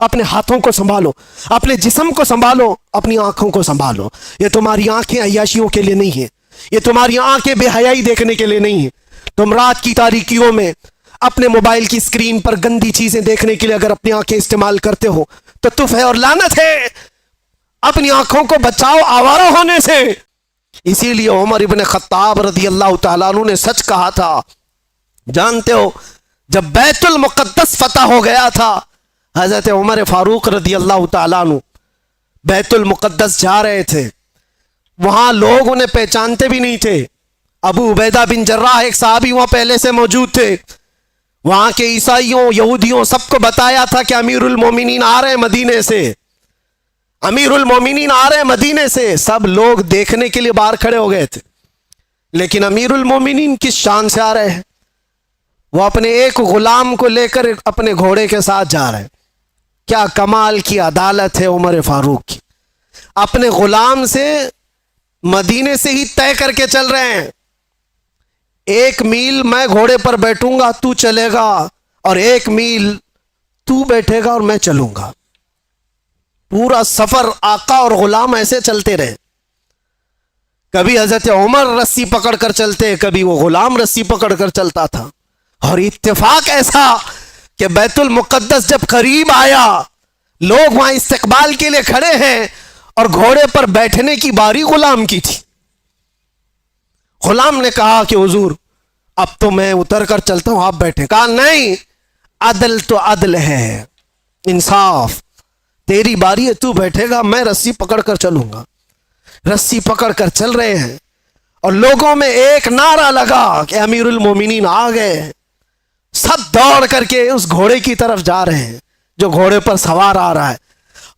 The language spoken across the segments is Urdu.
اپنے ہاتھوں کو سنبھالو، اپنے جسم کو سنبھالو، اپنی آنکھوں کو سنبھالو۔ یہ تمہاری آنکھیں عیاشیوں کے لیے نہیں ہیں، یہ تمہاری آنکھیں بے حیائی دیکھنے کے لیے نہیں ہیں۔ تم رات کی تاریکیوں میں اپنے موبائل کی اسکرین پر گندی چیزیں دیکھنے کے لیے اگر اپنی آنکھیں استعمال کرتے ہو تو تف ہے اور لعنت ہے۔ اپنی آنکھوں کو بچاؤ آوارہ ہونے سے۔ اسی لیے عمر ابن خطاب رضی اللہ تعالیٰ عنہ نے سچ کہا تھا۔ جانتے ہو جب بیت المقدس فتح ہو گیا تھا، حضرت عمر فاروق رضی اللہ تعالیٰ عنہ بیت المقدس جا رہے تھے، وہاں لوگ انہیں پہچانتے بھی نہیں تھے۔ ابو عبیدہ بن جراح ایک صحابی وہاں پہلے سے موجود تھے، وہاں کے عیسائیوں یہودیوں سب کو بتایا تھا کہ امیر المومنین آ رہے ہیں مدینے سے، امیر المومنین آ رہے ہیں مدینے سے۔ سب لوگ دیکھنے کے لیے باہر کھڑے ہو گئے تھے، لیکن امیر المومنین کس شان سے آ رہے ہیں؟ وہ اپنے ایک غلام کو لے کر اپنے گھوڑے کے ساتھ جا رہے ہیں۔ کیا کمال کی عدالت ہے عمر فاروق کی، اپنے غلام سے مدینے سے ہی طے کر کے چل رہے ہیں، 1 میل میں گھوڑے پر بیٹھوں گا تو چلے گا، اور 1 میل تو بیٹھے گا اور میں چلوں گا۔ پورا سفر آقا اور غلام ایسے چلتے رہے۔ کبھی حضرت عمر رسی پکڑ کر چلتے، کبھی وہ غلام رسی پکڑ کر چلتا تھا۔ اور اتفاق ایسا کہ بیت المقدس جب قریب آیا، لوگ وہاں استقبال کے لیے کھڑے ہیں اور گھوڑے پر بیٹھنے کی باری غلام کی تھی۔ غلام نے کہا کہ حضور اب تو میں اتر کر چلتا ہوں، آپ بیٹھیں۔ کہا نہیں، عدل تو عدل ہے، انصاف، تیری باری ہے تو بیٹھے گا، میں رسی پکڑ کر چلوں گا۔ رسی پکڑ کر چل رہے ہیں اور لوگوں میں ایک نعرہ لگا کہ امیر المومنین آ گئے۔ سب دوڑ کر کے اس گھوڑے کی طرف جا رہے ہیں جو گھوڑے پر سوار آ رہا ہے۔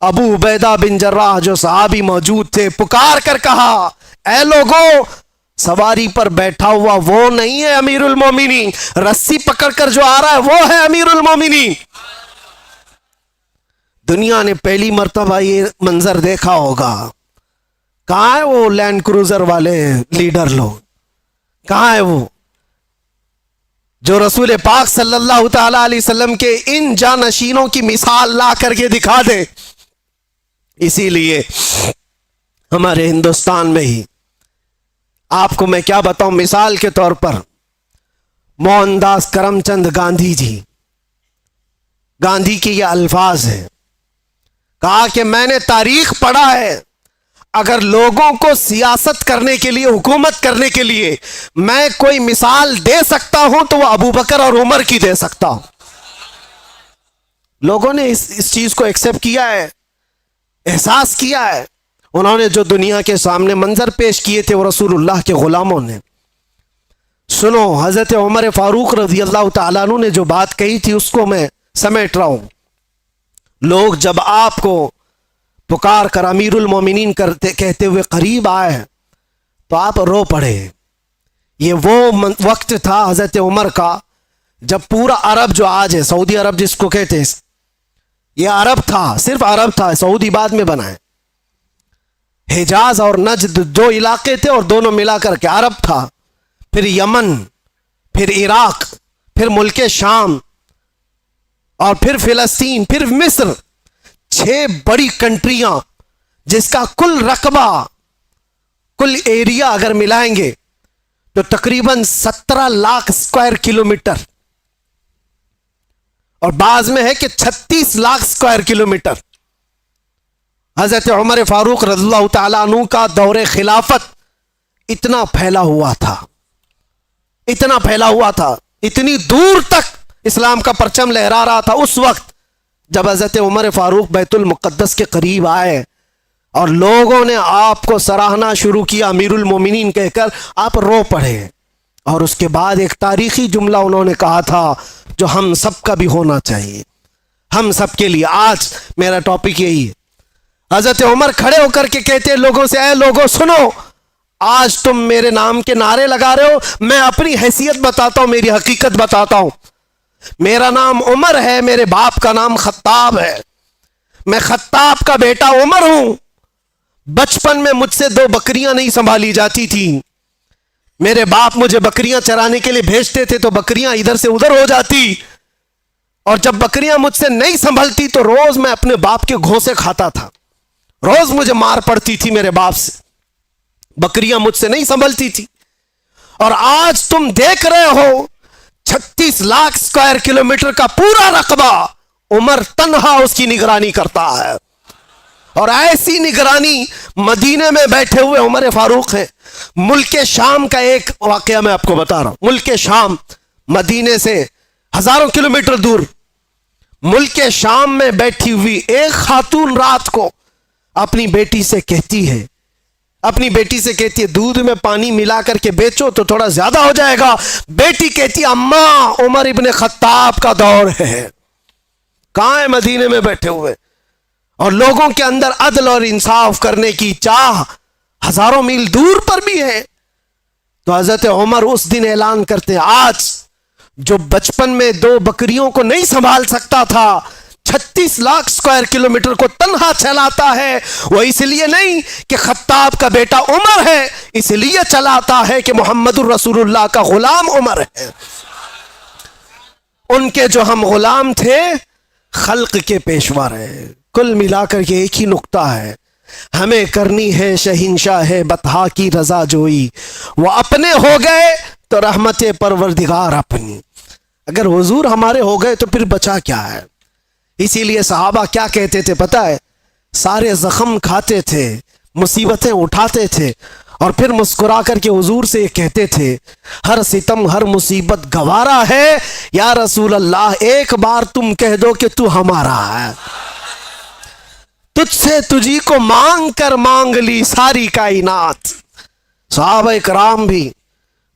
ابو عبیدہ بن جراح جو صحابی موجود تھے پکار کر کہا، اے لوگوں، سواری پر بیٹھا ہوا وہ نہیں ہے امیر المومنین، رسی پکڑ کر جو آ رہا ہے وہ ہے امیر المومنین۔ دنیا نے پہلی مرتبہ یہ منظر دیکھا ہوگا۔ کہاں ہے وہ لینڈ کروزر والے لیڈر لوگ؟ کہاں ہے وہ جو رسول پاک صلی اللہ تعالی علیہ وسلم کے ان جانشینوں کی مثال لا کر کے دکھا دے؟ اسی لیے ہمارے ہندوستان میں ہی آپ کو میں کیا بتاؤں، مثال کے طور پر موہن داس کرم چند گاندھی جی، گاندھی کے یہ الفاظ ہیں، کہا کہ میں نے تاریخ پڑھا ہے، اگر لوگوں کو سیاست کرنے کے لیے، حکومت کرنے کے لیے میں کوئی مثال دے سکتا ہوں تو وہ ابو بکر اور عمر کی دے سکتا ہوں۔ لوگوں نے اس چیز کو ایکسپٹ کیا ہے، احساس کیا ہے۔ انہوں نے جو دنیا کے سامنے منظر پیش کیے تھے وہ رسول اللہ کے غلاموں نے۔ سنو، حضرت عمر فاروق رضی اللہ تعالیٰ عنہ نے جو بات کہی تھی اس کو میں سمیٹ رہا ہوں۔ لوگ جب آپ کو پکار کر امیر المومنین کہتے ہوئے قریب آئے تو آپ رو پڑے۔ یہ وہ وقت تھا حضرت عمر کا جب پورا عرب جو آج ہے، سعودی عرب جس کو کہتے ہیں، یہ عرب تھا، صرف عرب تھا، سعودی بعد میں بنا ہے۔ حجاز اور نجد دو علاقے تھے اور دونوں ملا کر کے عرب تھا، پھر یمن، پھر عراق، پھر ملک شام، اور پھر فلسطین، پھر مصر، 6 بڑی کنٹریاں جس کا کل رقبہ، کل ایریا اگر ملائیں گے تو تقریباً 17 لاکھ اسکوائر کلومیٹر، اور بعض میں ہے کہ 36 لاکھ اسکوائر کلومیٹر۔ حضرت عمر فاروق رضی اللہ تعالیٰ عنہ کا دور خلافت اتنا پھیلا ہوا تھا، اتنا پھیلا ہوا تھا، اتنی دور تک اسلام کا پرچم لہرا رہا تھا۔ اس وقت جب حضرت عمر فاروق بیت المقدس کے قریب آئے اور لوگوں نے آپ کو سراہنا شروع کیا امیر المومنین کہہ کر، آپ رو پڑے، اور اس کے بعد ایک تاریخی جملہ انہوں نے کہا تھا جو ہم سب کا بھی ہونا چاہیے، ہم سب کے لیے۔ آج میرا ٹاپک یہی ہے۔ حضرت عمر کھڑے ہو کر کے کہتے لوگوں سے، اے لوگوں سنو، آج تم میرے نام کے نعرے لگا رہے ہو، میں اپنی حیثیت بتاتا ہوں، میری حقیقت بتاتا ہوں۔ میرا نام عمر ہے، میرے باپ کا نام خطاب ہے، میں خطاب کا بیٹا عمر ہوں۔ بچپن میں مجھ سے 2 بکریاں نہیں سنبھالی جاتی تھی، میرے باپ مجھے بکریاں چرانے کے لیے بھیجتے تھے تو بکریاں ادھر سے ادھر ہو جاتی، اور جب بکریاں مجھ سے نہیں سنبھلتی تو روز میں اپنے باپ کے گھوسے کھاتا تھا، روز مجھے مار پڑتی تھی میرے باپ سے، بکریاں مجھ سے نہیں سنبھلتی تھی۔ اور آج تم دیکھ رہے ہو 36 لاکھ اسکوائر کلومیٹر کا پورا رقبہ عمر تنہا اس کی نگرانی کرتا ہے، اور ایسی نگرانی مدینے میں بیٹھے ہوئے عمر فاروق ہیں۔ ملک شام کا ایک واقعہ میں آپ کو بتا رہا ہوں، ملک شام مدینے سے ہزاروں کلومیٹر دور، ملک شام میں بیٹھی ہوئی ایک خاتون رات کو اپنی بیٹی سے کہتی ہے، دودھ میں پانی ملا کر کے بیچو تو تھوڑا زیادہ ہو جائے گا۔ بیٹی کہتی اماں عمر ابن خطاب کا دور ہے، کہاں ہے؟ مدینے میں بیٹھے ہوئے، اور لوگوں کے اندر عدل اور انصاف کرنے کی چاہ ہزاروں میل دور پر بھی ہے۔ تو حضرت عمر اس دن اعلان کرتے ہیں، آج جو بچپن میں 2 بکریوں کو نہیں سنبھال سکتا تھا، 36 لاکھ اسکوائر کلومیٹر کو تنہا چلاتا ہے، وہ اس لیے نہیں کہ خطاب کا بیٹا عمر ہے، اس لیے چلاتا ہے کہ محمد الرسول اللہ کا غلام عمر ہے۔ ان کے جو ہم غلام تھے خلق کے پیشوا رہے۔ کل ملا کر کے ایک ہی نقطہ ہے، ہمیں کرنی ہے شہنشاہ بطحا کی رضا جوئی، وہ اپنے ہو گئے تو رحمت پروردگار اپنی۔ اگر حضور ہمارے ہو گئے تو پھر بچا کیا ہے؟ اسی لیے صحابہ کیا کہتے تھے پتہ ہے؟ سارے زخم کھاتے تھے، مصیبتیں اٹھاتے تھے، اور پھر مسکرا کر کے حضور سے یہ کہتے تھے، ہر ستم ہر مصیبت گوارا ہے، یا رسول اللہ ایک بار تم کہہ دو کہ تو ہمارا ہے، تجھ سے تجھی کو مانگ کر مانگ لی ساری کائنات۔ صحابہ کرام بھی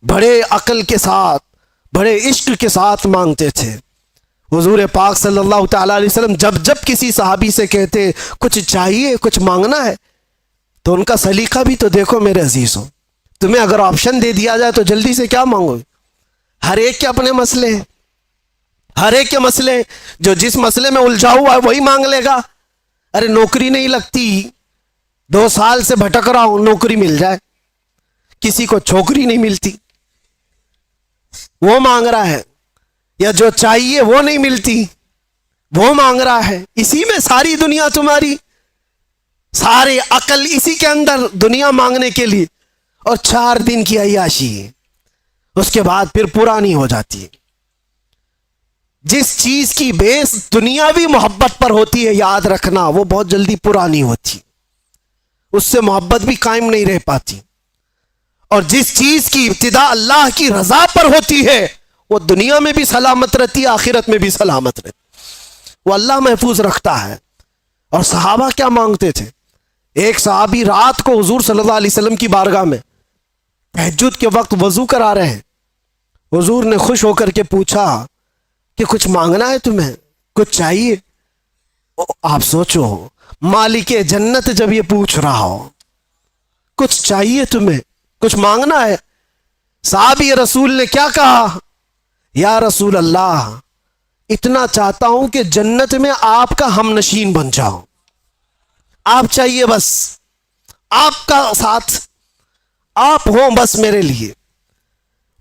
بڑے عقل کے ساتھ، بڑے عشق کے ساتھ مانگتے تھے۔ حضور پاک صلی اللہ تعالی علیہ وسلم جب کسی صحابی سے کہتے کچھ چاہیے، کچھ مانگنا ہے، تو ان کا سلیقہ بھی تو دیکھو میرے عزیزوں۔ تمہیں اگر آپشن دے دیا جائے تو جلدی سے کیا مانگو؟ ہر ایک کے اپنے مسئلے ہیں، ہر ایک کے مسئلے ہیں، جو جس مسئلے میں الجھا ہوا ہے وہی مانگ لے گا۔ ارے نوکری نہیں لگتی، 2 سال سے بھٹک رہا ہوں، نوکری مل جائے۔ کسی کو چھوکری نہیں ملتی، وہ مانگ رہا ہے، یا جو چاہیے وہ نہیں ملتی، وہ مانگ رہا ہے۔ اسی میں ساری دنیا تمہاری، سارے عقل اسی کے اندر، دنیا مانگنے کے لیے، اور 4 دن کی عیاشی ہے، اس کے بعد پھر پرانی ہو جاتی ہے۔ جس چیز کی بیس دنیاوی محبت پر ہوتی ہے، یاد رکھنا وہ بہت جلدی پرانی ہوتی، اس سے محبت بھی قائم نہیں رہ پاتی۔ اور جس چیز کی ابتدا اللہ کی رضا پر ہوتی ہے وہ دنیا میں بھی سلامت رہتی ہے، آخرت میں بھی سلامت رہتی، وہ اللہ محفوظ رکھتا ہے۔ اور صحابہ کیا مانگتے تھے؟ ایک صحابی رات کو حضور صلی اللہ علیہ وسلم کی بارگاہ میں تہجد کے وقت وضو کرا رہے ہیں، حضور نے خوش ہو کر کے پوچھا کہ کچھ مانگنا ہے تمہیں، کچھ چاہیے؟ آپ سوچو، مالک جنت جب یہ پوچھ رہا ہو کچھ چاہیے تمہیں، کچھ مانگنا ہے، صحابی رسول نے کیا کہا؟ یا رسول اللہ اتنا چاہتا ہوں کہ جنت میں آپ کا ہم نشین بن جاؤں، آپ چاہیے بس، آپ کا ساتھ آپ ہوں بس میرے لیے۔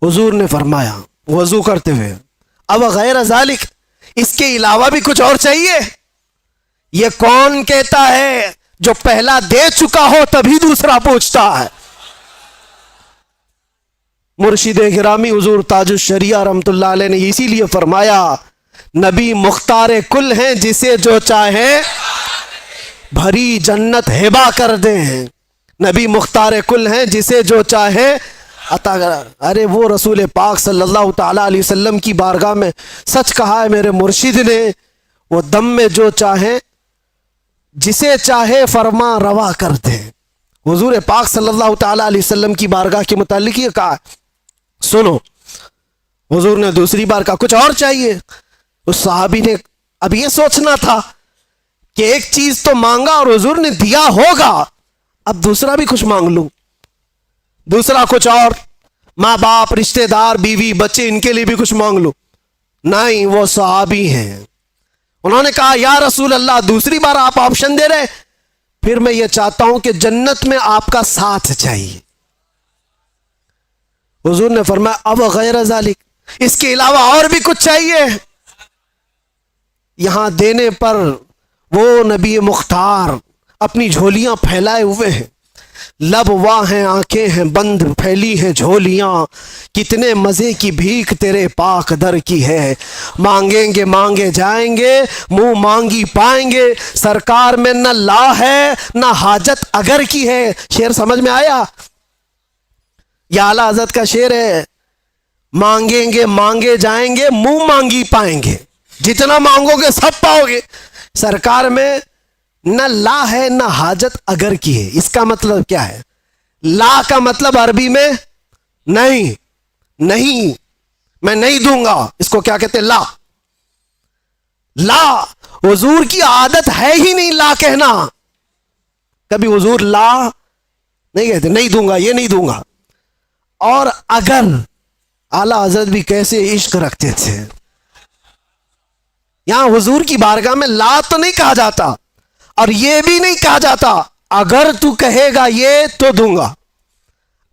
حضور نے فرمایا وضو کرتے ہوئے، اب غیر ذالک، اس کے علاوہ بھی کچھ اور چاہیے؟ یہ کون کہتا ہے جو پہلا دے چکا ہو تبھی دوسرا پوچھتا ہے؟ مرشد گرامی حضور تاج الشریعہ رحمت اللہ علیہ نے اسی لیے فرمایا، نبی مختار کل ہیں، جسے جو چاہے بھری جنت ہبا کر دیں۔ نبی مختار کل ہیں، جسے جو چاہے عطا کر۔ ارے وہ رسول پاک صلی اللہ تعالی علیہ وسلم کی بارگاہ میں سچ کہا ہے میرے مرشد نے، وہ دم میں جو چاہے جسے چاہے فرما روا کر دے۔ حضور پاک صلی اللہ تعالی علیہ وسلم کی بارگاہ کے متعلق یہ کہا، سنو، حضور نے دوسری بار کہا کچھ اور چاہیے؟ اس صحابی نے اب یہ سوچنا تھا کہ ایک چیز تو مانگا اور حضور نے دیا ہوگا، اب دوسرا بھی کچھ مانگ لوں، دوسرا کچھ اور، ماں باپ، رشتہ دار، بیوی، بچے، ان کے لیے بھی کچھ مانگ لوں۔ نہیں، وہ صحابی ہیں، انہوں نے کہا یا رسول اللہ دوسری بار آپ آپشن دے رہے، پھر میں یہ چاہتا ہوں کہ جنت میں آپ کا ساتھ چاہیے۔ حضور نے فرمایا اب غیر ذالک، اس کے علاوہ اور بھی کچھ چاہیے؟ یہاں دینے پر وہ نبی مختار اپنی جھولیاں پھیلائے ہوئے ہیں، لب واہ ہیں، آنکھیں ہیں بند، پھیلی ہیں جھولیاں، کتنے مزے کی بھیک تیرے پاک در کی ہے، مانگیں گے مانگے جائیں گے، منہ مانگی پائیں گے، سرکار میں نہ لا ہے نہ حاجت اگر کی ہے۔ شعر سمجھ میں آیا؟ یہ اعلیٰ حضرت کا شعر ہے، مانگیں گے مانگے جائیں گے، منہ مانگی پائیں گے، جتنا مانگو گے سب پاؤ گے، سرکار میں نہ لا ہے نہ حاجت اگر کی ہے۔ اس کا مطلب کیا ہے؟ لا کا مطلب عربی میں نہیں، نہیں، میں نہیں دوں گا، اس کو کیا کہتے ہیں؟ لا۔ لا حضور کی عادت ہے ہی نہیں لا کہنا، کبھی حضور لا نہیں کہتے، نہیں دوں گا، یہ نہیں دوں گا۔ اور اگر، اعلیٰ حضرت بھی کیسے عشق رکھتے تھے، یہاں حضور کی بارگاہ میں لا تو نہیں کہا جاتا، اور یہ بھی نہیں کہا جاتا اگر تو کہے گا یہ تو دوں گا،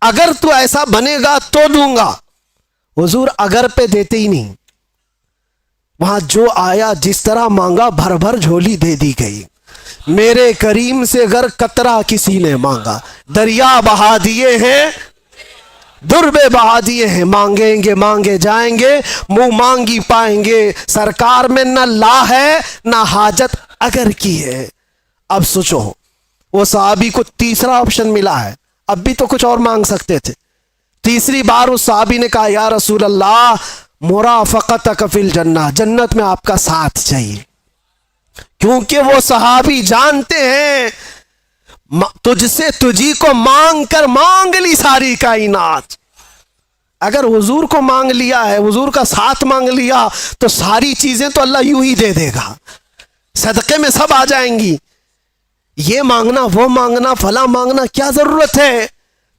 اگر تو ایسا بنے گا تو دوں گا۔ حضور اگر پہ دیتے ہی نہیں، وہاں جو آیا جس طرح مانگا بھر بھر جھولی دے دی گئی۔ میرے کریم سے گر قطرہ کسی نے مانگا، دریا بہا دیے ہیں، دربے بہا دیے ہیں، مانگیں گے مانگے جائیں گے، منہ مانگی پائیں گے، سرکار میں نہ لا ہے نہ حاجت اگر کی ہے۔ اب سوچو، وہ صحابی کو تیسرا آپشن ملا ہے، اب بھی تو کچھ اور مانگ سکتے تھے۔ تیسری بار اس صحابی نے کہا یا رسول اللہ مرافقتک فی الجنہ، جنت میں آپ کا ساتھ چاہیے، کیونکہ وہ صحابی جانتے ہیں تجھ سے تجھی کو مانگ کر مانگ لی ساری کائنات۔ اگر حضور کو مانگ لیا ہے، حضور کا ساتھ مانگ لیا، تو ساری چیزیں تو اللہ یوں ہی دے دے گا، صدقے میں سب آ جائیں گی۔ یہ مانگنا وہ مانگنا فلاں مانگنا کیا ضرورت ہے؟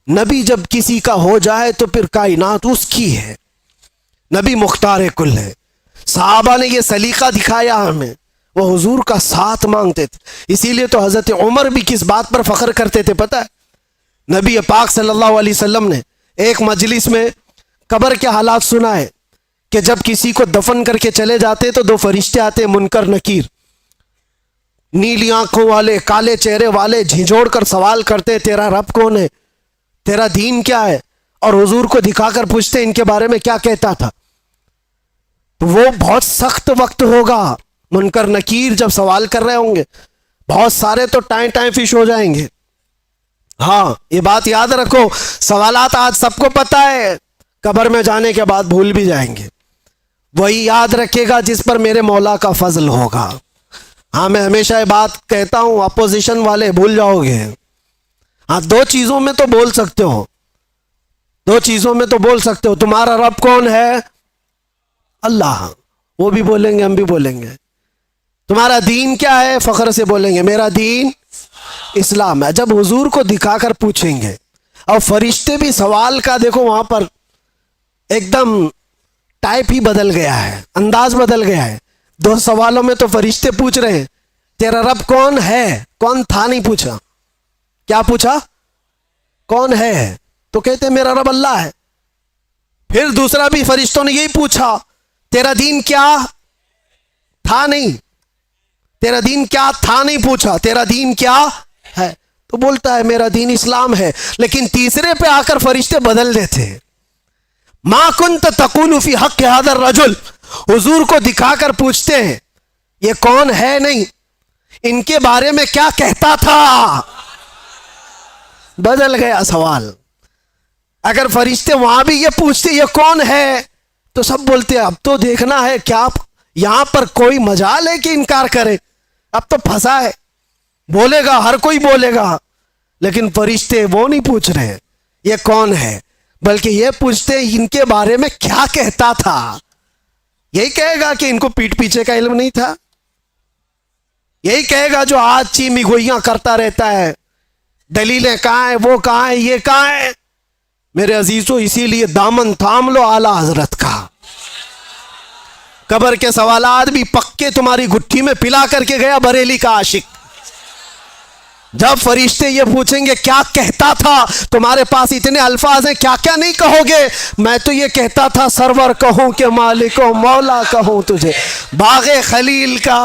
نبی جب کسی کا ہو جائے تو پھر کائنات اس کی ہے، نبی مختار کل ہے۔ صحابہ نے یہ سلیقہ دکھایا ہمیں، وہ حضور کا ساتھ مانگتے تھے۔ اسی لیے تو حضرت عمر بھی کس بات پر فخر کرتے تھے پتہ ہے؟ نبی پاک صلی اللہ علیہ وسلم نے ایک مجلس میں قبر کے حالات سنائے کہ جب کسی کو دفن کر کے چلے جاتے تو دو فرشتے آتے، منکر نکیر، نیلی آنکھوں والے، کالے چہرے والے، جھنجھوڑ کر سوال کرتے تیرا رب کون ہے، تیرا دین کیا ہے، اور حضور کو دکھا کر پوچھتے ان کے بارے میں کیا کہتا تھا۔ تو وہ بہت سخت وقت ہوگا، منکر نکیر جب سوال کر رہے ہوں گے، بہت سارے تو ٹائیں ٹائیں فش ہو جائیں گے۔ ہاں یہ بات یاد رکھو، سوالات آج سب کو پتہ ہے، قبر میں جانے کے بعد بھول بھی جائیں گے۔ وہی یاد رکھے گا جس پر میرے مولا کا فضل ہوگا۔ ہاں میں ہمیشہ یہ بات کہتا ہوں، اپوزیشن والے بھول جاؤ گے۔ ہاں دو چیزوں میں تو بول سکتے ہو، دو چیزوں میں تو بول سکتے ہو، تمہارا رب کون ہے؟ اللہ، وہ بھی بولیں گے ہم بھی بولیں گے۔ تمہارا دین کیا ہے؟ فخر سے بولیں گے میرا دین اسلام ہے۔ جب حضور کو دکھا کر پوچھیں گے، اور فرشتے بھی سوال کا دیکھو وہاں پر ایک دم ٹائپ ہی بدل گیا ہے، انداز بدل گیا ہے۔ دو سوالوں میں تو فرشتے پوچھ رہے ہیں تیرا رب کون ہے، کون تھا نہیں پوچھا، کیا پوچھا؟ کون ہے، تو کہتے ہیں میرا رب اللہ ہے۔ پھر دوسرا بھی فرشتوں نے یہی پوچھا تیرا دین کیا تھا، نہیں تیرا دین کیا تھا نہیں پوچھا، تیرا دین کیا ہے، تو بولتا ہے میرا دین اسلام ہے۔ لیکن تیسرے پہ آ کر فرشتے بدل دیتے ہیں، ما کنت تقول فی حق ھذا الرجل، حضور کو دکھا کر پوچھتے ہیں یہ کون ہے، نہیں ان کے بارے میں کیا کہتا تھا، بدل گیا سوال۔ اگر فرشتے وہاں بھی یہ پوچھتے یہ کون ہے، تو سب بولتے اب تو دیکھنا ہے کیا یہاں پر کوئی مجال ہے کہ انکار کرے، اب تو پھنسا ہے، بولے گا ہر کوئی بولے گا۔ لیکن فرشتے وہ نہیں پوچھ رہے یہ کون ہے، بلکہ یہ پوچھتے ان کے بارے میں کیا کہتا تھا۔ یہی کہے گا کہ ان کو پیٹ پیچھے کا علم نہیں تھا، یہی کہے گا جو آج چیمی گوئیاں کرتا رہتا ہے، دلیلیں کہاں ہیں، وہ کہاں ہیں، یہ کہاں ہیں۔ میرے عزیزوں اسی لیے دامن تھام لو اعلیٰ حضرت کا، قبر کے سوالات بھی پکے تمہاری گٹھی میں پلا کر کے گیا بریلی کا عاشق۔ جب فرشتے یہ پوچھیں گے کیا کہتا تھا، تمہارے پاس اتنے الفاظ ہیں، کیا کیا نہیں کہو گے؟ میں تو یہ کہتا تھا سرور کہوں کہ مالک و مولا کہوں تجھے، باغ خلیل کا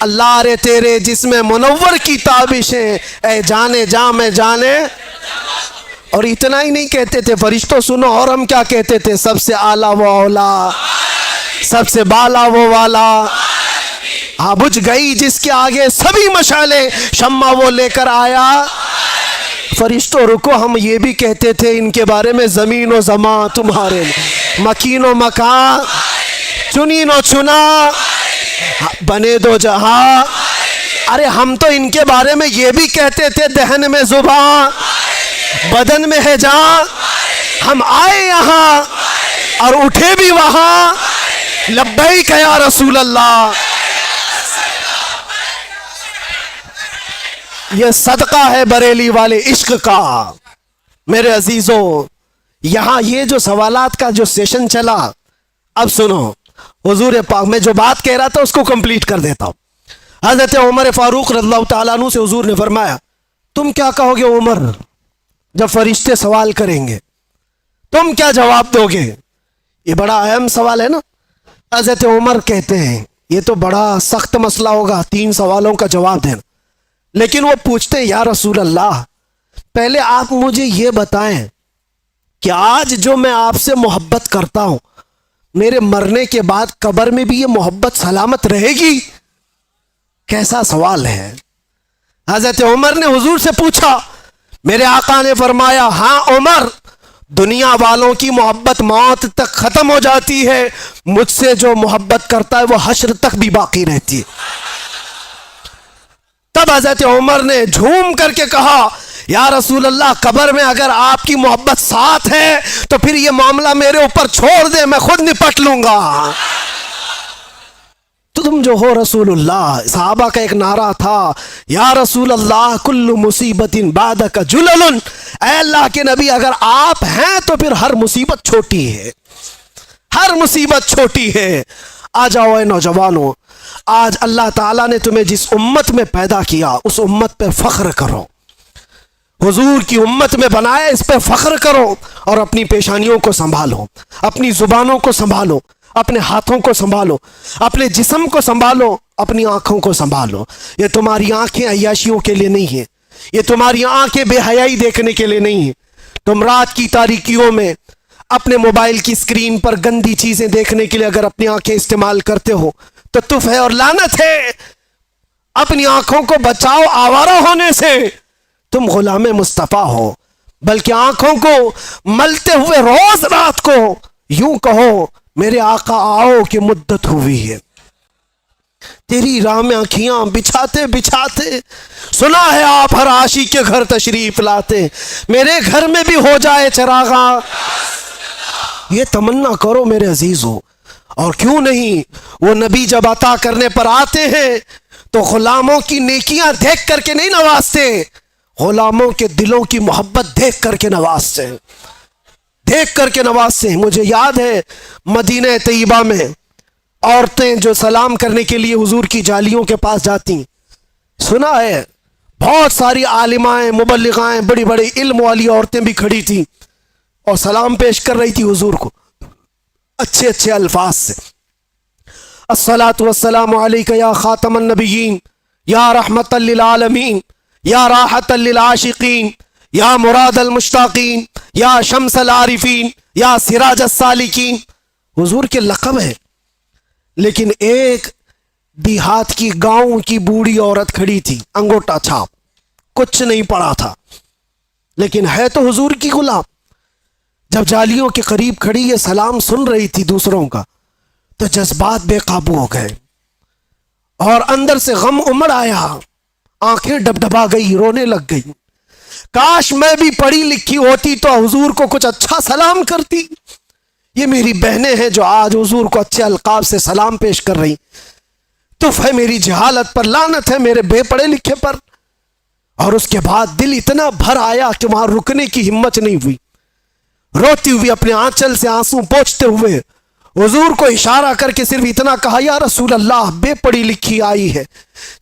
اللہ رے تیرے جسم منور کی تابشیں، اے جانے جاں میں جانے۔ اور اتنا ہی نہیں کہتے تھے فرشتوں، سنو اور ہم کیا کہتے تھے، سب سے اعلیٰ وہ اولا، سب سے بالا وہ والا، ہاں بجھ گئی جس کے آگے سبھی مشالیں، شمع وہ لے کر آیا۔ فرشتوں رکو، ہم یہ بھی کہتے تھے ان کے بارے میں، زمین و زمان تمہارے، مکین و مکان، چنین و چنا، بنے دو جہاں۔ ارے ہم تو ان کے بارے میں یہ بھی کہتے تھے، دہن میں زبان بدن میں ہے جان، ہم آئے یہاں اور اٹھے بھی وہاں، لبیک یا رسول اللہ۔ یہ صدقہ ہے بریلی والے عشق کا۔ میرے عزیزوں، یہاں یہ جو سوالات کا جو سیشن چلا، اب سنو، حضور پاک میں جو بات کہہ رہا تھا اس کو کمپلیٹ کر دیتا ہوں۔ حضرت عمر فاروق رضی اللہ تعالیٰ عنہ سے حضور نے فرمایا، تم کیا کہو گے عمر جب فرشتے سوال کریں گے، تم کیا جواب دو گے؟ یہ بڑا اہم سوال ہے نا۔ حضرت عمر کہتے ہیں یہ تو بڑا سخت مسئلہ ہوگا 3 سوالوں کا جواب دینا، لیکن وہ پوچھتے ہیں یا رسول اللہ پہلے آپ مجھے یہ بتائیں کہ آج جو میں آپ سے محبت کرتا ہوں، میرے مرنے کے بعد قبر میں بھی یہ محبت سلامت رہے گی؟ کیسا سوال ہے۔ حضرت عمر نے حضور سے پوچھا، میرے آقا نے فرمایا ہاں عمر، دنیا والوں کی محبت موت تک ختم ہو جاتی ہے، مجھ سے جو محبت کرتا ہے وہ حشر تک بھی باقی رہتی ہے۔ تب حضرت عمر نے جھوم کر کے کہا یا رسول اللہ قبر میں اگر آپ کی محبت ساتھ ہے تو پھر یہ معاملہ میرے اوپر چھوڑ دے، میں خود نپٹ لوں گا۔ تو تم جو ہو رسول اللہ، صحابہ کا ایک نعرہ تھا یا رسول اللہ کل مصیبت بعدک جلل، اے اللہ کے نبی اگر آپ ہیں تو پھر ہر مصیبت چھوٹی ہے، ہر مصیبت چھوٹی ہے۔ آ جاؤ اے نوجوانوں، آج اللہ تعالیٰ نے تمہیں جس امت میں پیدا کیا اس امت پہ فخر کرو، حضور کی امت میں بنایا اس پہ فخر کرو، اور اپنی پیشانیوں کو سنبھالو، اپنی زبانوں کو سنبھالو، اپنے ہاتھوں کو سنبھالو، اپنے جسم کو سنبھالو، اپنی آنکھوں کو سنبھالو۔ یہ تمہاری آنکھیں عیاشیوں کے لیے نہیں ہیں، یہ تمہاری آنکھیں بے حیائی دیکھنے کے لیے نہیں ہیں۔ تم رات کی تاریکیوں میں اپنے موبائل کی اسکرین پر گندی چیزیں دیکھنے کے لیے اگر اپنی آنکھیں استعمال کرتے ہو تو تف ہے اور لعنت ہے۔ اپنی آنکھوں کو بچاؤ آوارہ ہونے سے، تم غلام مصطفیٰ ہو، بلکہ آنکھوں کو ملتے ہوئے روز رات کو یوں کہو میرے آقا آؤ کہ مدت ہوئی ہے۔ تیری راہ میں آنکھیاں بچھاتے بچھاتے سنا ہے آپ ہر عاشق کے گھر تشریف لاتے، میرے گھر میں بھی ہو جائے چراغاں، یہ تمنا کرو میرے عزیزو۔ اور کیوں نہیں، وہ نبی جب عطا کرنے پر آتے ہیں تو غلاموں کی نیکیاں دیکھ کر کے نہیں نوازتے، غلاموں کے دلوں کی محبت دیکھ کر کے نوازتے ہیں، دیکھ کر کے نوازتے ہیں۔ مجھے یاد ہے مدینہ طیبہ میں عورتیں جو سلام کرنے کے لیے حضور کی جالیوں کے پاس جاتی، سنا ہے بہت ساری عالمائیں مبلغائیں بڑی بڑی علم والی عورتیں بھی کھڑی تھیں اور سلام پیش کر رہی تھی حضور کو اچھے اچھے الفاظ سے، الصلاۃ والسلام علیک یا خاتم النبیین یا رحمت للعالمین یا راحت للعاشقین یا مراد المشتاقین یا شمس العارفین یا سراج السالکین، حضور کے لقب ہے۔ لیکن ایک دیہات کی گاؤں کی بوڑھی عورت کھڑی تھی، انگوٹا چھاپ، کچھ نہیں پڑا تھا، لیکن ہے تو حضور کی غلام۔ جب جالیوں کے قریب کھڑی یہ سلام سن رہی تھی دوسروں کا تو جذبات بے قابو ہو گئے اور اندر سے غم امڑ آیا، آنکھیں ڈبڈبا گئی، رونے لگ گئی۔ کاش میں بھی پڑھی لکھی ہوتی تو حضور کو کچھ اچھا سلام کرتی۔ یہ میری بہنیں ہیں جو آج حضور کو اچھے القاب سے سلام پیش کر رہی، تف ہے میری جہالت پر، لعنت ہے میرے بے پڑھے لکھے پر۔ اور اس کے بعد دل اتنا بھر آیا کہ وہاں رکنے کی ہمت نہیں ہوئی، روتی ہوئی اپنے آنچل سے آنسو پوچھتے ہوئے حضور کو اشارہ کر کے صرف اتنا کہا یا رسول اللہ بے پڑھی لکھی آئی ہے،